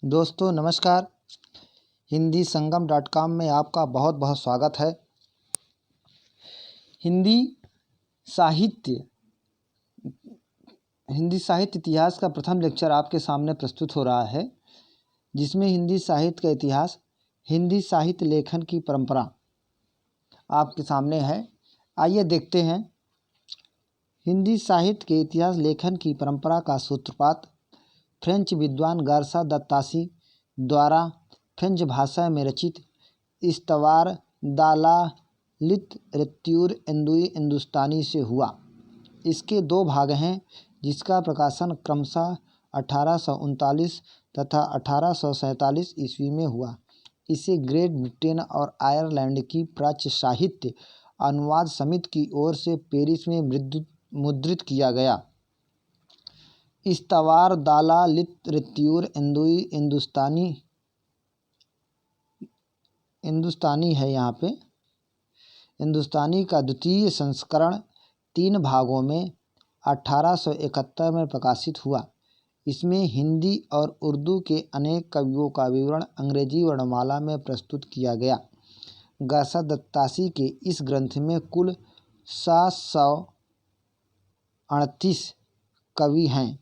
दोस्तों नमस्कार। हिंदी संगम .com में आपका बहुत बहुत स्वागत है। हिंदी साहित्य इतिहास का प्रथम लेक्चर आपके सामने प्रस्तुत हो रहा है, जिसमें हिंदी साहित्य का इतिहास, हिंदी साहित्य लेखन की परंपरा आपके सामने है। आइए देखते हैं। हिंदी साहित्य के इतिहास लेखन की परंपरा का सूत्रपात फ्रेंच विद्वान गारसा दत्तासी द्वारा फ्रेंच भाषा में रचित इस्तवार दा ला लिटरेत्यूर हिंदुस्तानी से हुआ। इसके दो भाग हैं, जिसका प्रकाशन क्रमशः 1839 तथा 1847 ईस्वी में हुआ। इसे ग्रेट ब्रिटेन और आयरलैंड की प्राच्य साहित्य अनुवाद समिति की ओर से पेरिस में मुद्रित किया गया। इस्तवार दा ला लिटरेत्यूर हिंदुस्तानी है। यहाँ पे हिंदुस्तानी का द्वितीय संस्करण 3 भागों में 1871 में प्रकाशित हुआ। इसमें हिंदी और उर्दू के अनेक कवियों का विवरण अंग्रेजी वर्णमाला में प्रस्तुत किया गया। गारसा दत्तासी के इस ग्रंथ में कुल 738 कवि हैं।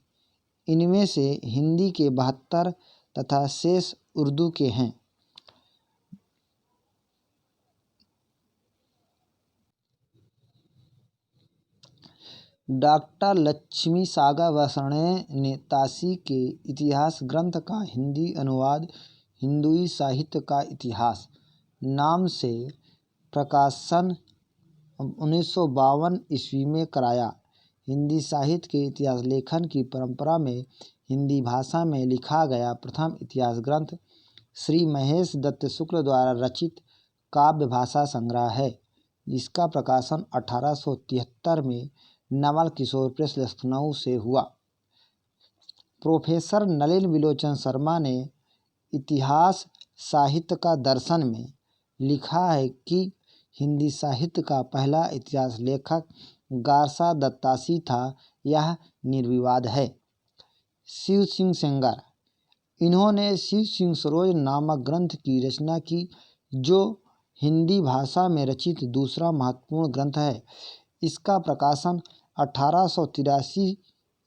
इनमें से हिंदी के 72 तथा शेष उर्दू के हैं। डॉक्टर लक्ष्मी सागर वसणे ने तासी के इतिहास ग्रंथ का हिंदी अनुवाद हिंदुई साहित्य का इतिहास नाम से प्रकाशन 1952 ईस्वी में कराया। हिंदी साहित्य के इतिहास लेखन की परंपरा में हिंदी भाषा में लिखा गया प्रथम इतिहास ग्रंथ श्री महेश दत्त शुक्ल द्वारा रचित काव्य भाषा संग्रह है, जिसका प्रकाशन 1873 में नवल किशोर प्रेस लखनऊ से हुआ। प्रोफेसर नलिन विलोचन शर्मा ने इतिहास साहित्य का दर्शन में लिखा है कि हिंदी साहित्य का पहला इतिहास लेखक गारसा दत्तासी था। यह निर्विवाद है। शिव सिंह सेंगर, इन्होंने शिव सिंह सरोज नामक ग्रंथ की रचना की, जो हिंदी भाषा में रचित दूसरा महत्वपूर्ण ग्रंथ है। इसका प्रकाशन 1883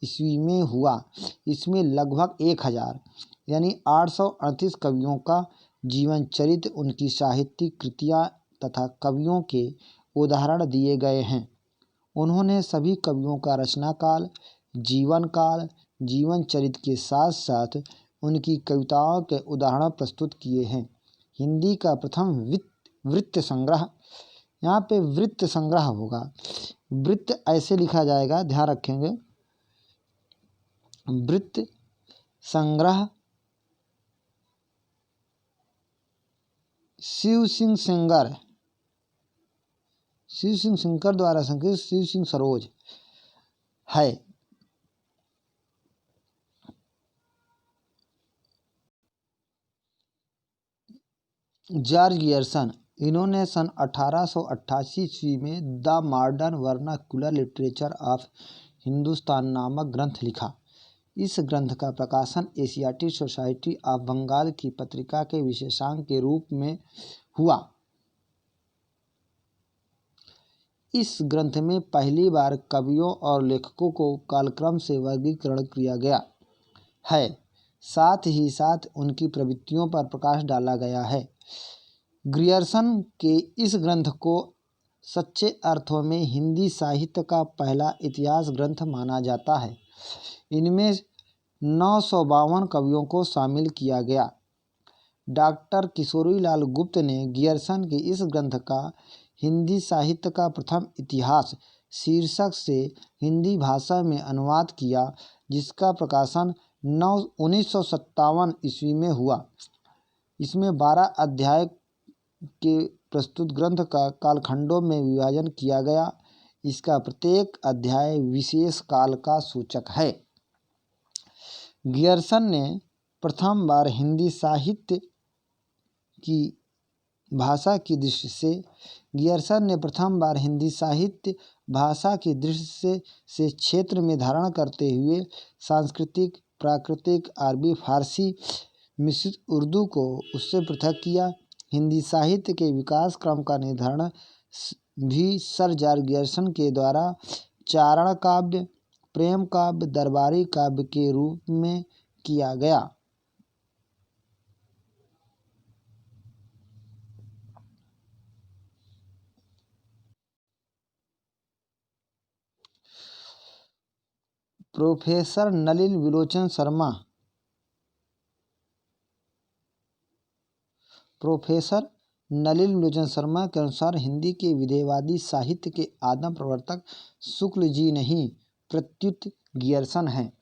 ईस्वी में हुआ। इसमें लगभग 1000 यानी 838 कवियों का जीवन चरित्र, उनकी साहित्यिक कृतियाँ तथा कवियों के उदाहरण दिए गए हैं। उन्होंने सभी कवियों का रचना काल, जीवन काल, जीवन चरित्र के साथ साथ उनकी कविताओं के उदाहरण प्रस्तुत किए हैं। हिंदी का प्रथम वृत्त संग्रह, यहाँ पे वृत्त संग्रह होगा, वृत्त ऐसे लिखा जाएगा, ध्यान रखेंगे। वृत्त संग्रह शिव सिंह सेंगर द्वारा संकलित शिव सिंह सरोज है। जॉर्ज गियर्सन, इन्होंने सन 1888 ईस्वी में the modern vernacular literature of Hindustan नामक ग्रंथ लिखा। इस ग्रंथ का प्रकाशन एशियाटिक सोसाइटी ऑफ बंगाल की पत्रिका के विशेषांक के रूप में हुआ। इस ग्रंथ में पहली बार कवियों और लेखकों को कालक्रम से वर्गीकरण किया गया है, साथ ही साथ उनकी प्रवृत्तियों पर प्रकाश डाला गया है। ग्रियर्सन के इस ग्रंथ को सच्चे अर्थों में हिंदी साहित्य का पहला इतिहास ग्रंथ माना जाता है। इनमें 952 कवियों को शामिल किया गया। डॉक्टर किशोरीलाल गुप्त ने गियर्सन के इस ग्रंथ का हिंदी साहित्य का प्रथम इतिहास शीर्षक से हिंदी भाषा में अनुवाद किया, जिसका प्रकाशन 1957 ईस्वी में हुआ। इसमें 12 अध्याय के प्रस्तुत ग्रंथ का कालखंडों में विभाजन किया गया। इसका प्रत्येक अध्याय विशेष काल का सूचक है। गियर्सन ने प्रथम बार हिंदी साहित्य की भाषा की दृष्टि से क्षेत्र में धारण करते हुए सांस्कृतिक, प्राकृतिक, अरबी, फारसी मिश्रित उर्दू को उससे पृथक किया। हिंदी साहित्य के विकास क्रम का निर्धारण भी सर जॉर्ज ग्रियर्सन के द्वारा चारण काव्य, प्रेम काव्य, दरबारी काव्य के रूप में किया गया। प्रोफेसर नलिन विलोचन शर्मा के अनुसार हिंदी के विधेयवादी साहित्य के आदम प्रवर्तक शुक्ल जी नहीं प्रत्युत ग्रियर्सन हैं।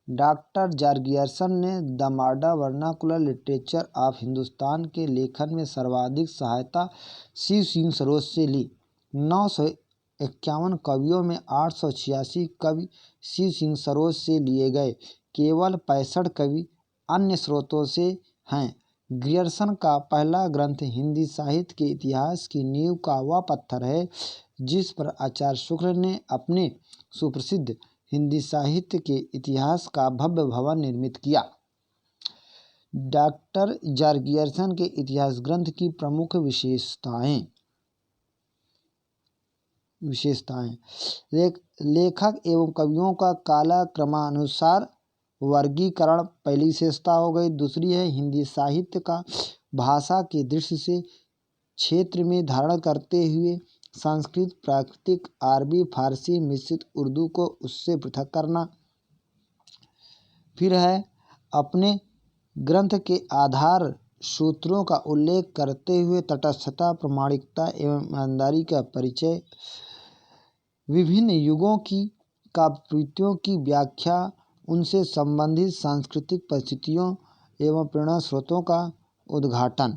डॉक्टर जॉर्ज ग्रियर्सन ने the modern vernacular literature of Hindustan के लेखन में सर्वाधिक सहायता शिव सिंह सरोज से ली। 951 कवियों में 886 कवि शिव सिंह सरोज से लिए गए, केवल 65 कवि अन्य स्रोतों से हैं। ग्रियर्सन का पहला ग्रंथ हिंदी साहित्य के इतिहास की नींव का वह पत्थर है जिस पर आचार्य शुक्ल ने अपने सुप्रसिद्ध हिंदी साहित्य के इतिहास का भव्य भवन निर्मित किया। डॉक्टर जॉर्ज ग्रियर्सन के इतिहास ग्रंथ की प्रमुख विशेषताएं लेखक एवं कवियों का कालक्रमानुसार वर्गीकरण पहली विशेषता हो गई। दूसरी है हिंदी साहित्य का भाषा के दृष्टि से क्षेत्र में धारण करते हुए संस्कृत, प्राकृतिक, अरबी, फारसी मिश्रित उर्दू को उससे पृथक करना। फिर है अपने ग्रंथ के आधार सूत्रों का उल्लेख करते हुए तटस्थता, प्रामाणिकता एवं ईमानदारी का परिचय। विभिन्न युगों की काव्यकृतियों की व्याख्या, उनसे संबंधित सांस्कृतिक परिस्थितियों एवं प्रेरणा स्रोतों का उद्घाटन।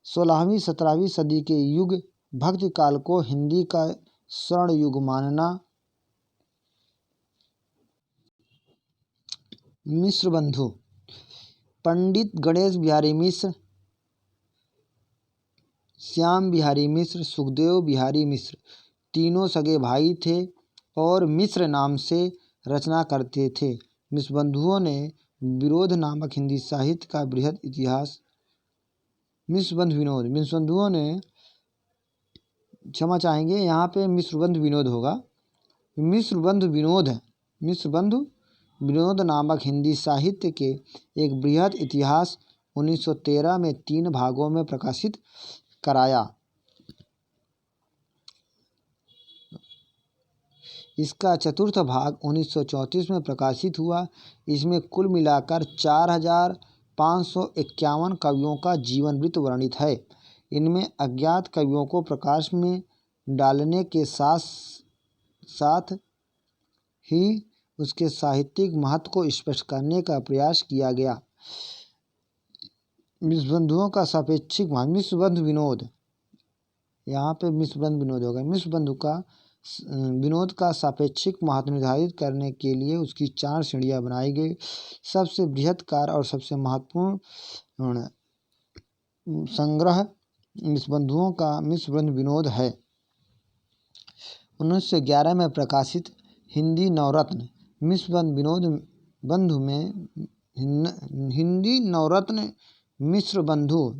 16वीं 17वीं सदी के युग भक्ति काल को हिंदी का स्वर्ण युग मानना। मिश्र बंधु पंडित गणेश बिहारी मिश्र, श्याम बिहारी मिश्र, सुखदेव बिहारी मिश्र तीनों सगे भाई थे और मिश्र नाम से रचना करते थे। मिश्र बंधुओं ने विरोध नामक हिंदी साहित्य का बृहद इतिहास। मिश्र बंधुओं ने क्षमा चाहेंगे, यहाँ पे मिश्र बंधु विनोद होगा। मिश्र बंधु विनोद नामक हिंदी साहित्य के एक बृहद इतिहास 1913 में 3 भागों में प्रकाशित कराया। इसका चतुर्थ भाग 1934 में प्रकाशित हुआ। इसमें कुल मिलाकर 4551 कवियों का जीवन वृत्त वर्णित है। इनमें अज्ञात कवियों को प्रकाश में डालने के साथ साथ ही उसके साहित्यिक महत्व को स्पष्ट करने का प्रयास किया गया। मिश्र बंधुओं का सापेक्षिक मिश्र बंधु विनोद, यहाँ पे मिश्र बंधु विनोद होगा। मिश्र बंधु का विनोद का सापेक्षिक महत्व निर्धारित करने के लिए उसकी 4 श्रेणियां बनाई गई। सबसे बृहत्कार और सबसे महत्वपूर्ण संग्रह मिश्र बंधुओं का मिश्र बंधु विनोद है। 1911 में प्रकाशित हिंदी नवरत्न मिश्र बंधु में हिंदी नवरत्न मिश्र बंधु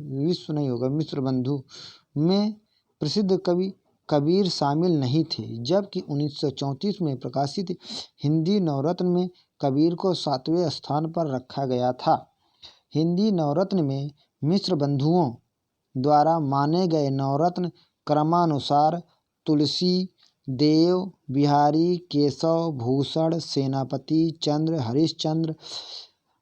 में प्रसिद्ध कवि कबीर शामिल नहीं थे, जबकि 1934 में प्रकाशित हिंदी नवरत्न में कबीर को 7वें स्थान पर रखा गया था। हिंदी नवरत्न में मिश्र बंधुओं द्वारा माने गए नवरत्न क्रमानुसार तुलसी, देव, बिहारी, केशव, भूषण, सेनापति, चंद्र, हरिश्चंद्र।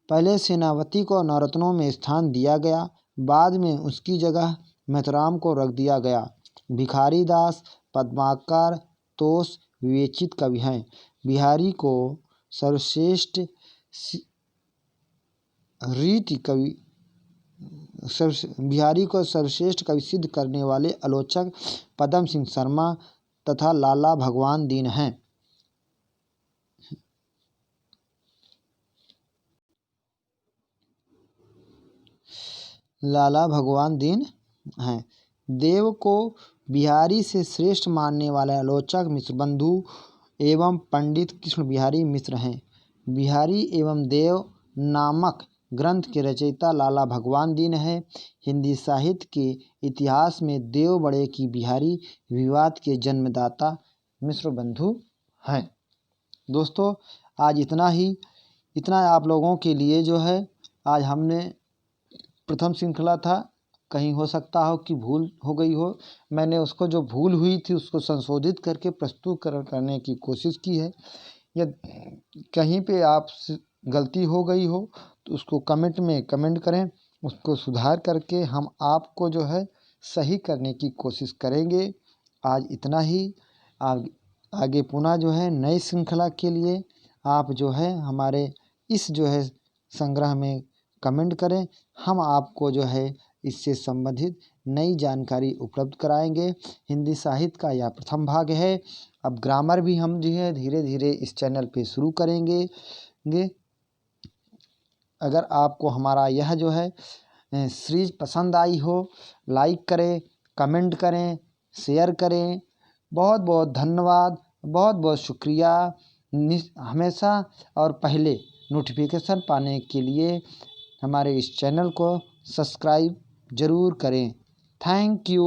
पहले सेनापति को नवरत्नों में स्थान दिया गया, बाद में उसकी जगह मेहतराम को रख दिया गया। भिखारी दास, पद्माकर, तोष विवेचित कवि हैं। बिहारी को सर्वश्रेष्ठ कवि सिद्ध करने वाले आलोचक पदम सिंह शर्मा तथा लाला भगवान दीन हैं। देव को बिहारी से श्रेष्ठ मानने वाले आलोचक मिश्र बंधु एवं पंडित कृष्ण बिहारी मिश्र हैं। बिहारी एवं देव नामक ग्रंथ के रचयिता लाला भगवान दीन है। हिंदी साहित्य के इतिहास में देव बड़े की बिहारी विवाद के जन्मदाता मिश्र बंधु हैं। दोस्तों आज इतना आप लोगों के लिए जो है आज हमने प्रथम श्रृंखला था, कहीं हो सकता हो कि भूल हो गई हो, मैंने उसको जो भूल हुई थी उसको संशोधित करके प्रस्तुत करने की कोशिश की है। या कहीं पे आप गलती हो गई हो तो उसको कमेंट में कमेंट करें, उसको सुधार करके हम आपको जो है सही करने की कोशिश करेंगे। आज इतना ही। आगे पुनः जो है नई श्रृंखला के लिए आप जो है हमारे इस जो है संग्रह में कमेंट करें, हम आपको जो है इससे संबंधित नई जानकारी उपलब्ध कराएंगे। हिंदी साहित्य का यह प्रथम भाग है। अब ग्रामर भी हम जो है धीरे धीरे इस चैनल पे शुरू करेंगे। अगर आपको हमारा यह जो है सीरीज पसंद आई हो, लाइक करें, कमेंट करें, शेयर करें। बहुत बहुत धन्यवाद, बहुत बहुत शुक्रिया। हमेशा और पहले नोटिफिकेशन पाने के लिए हमारे इस चैनल को सब्सक्राइब ज़रूर करें। Thank you.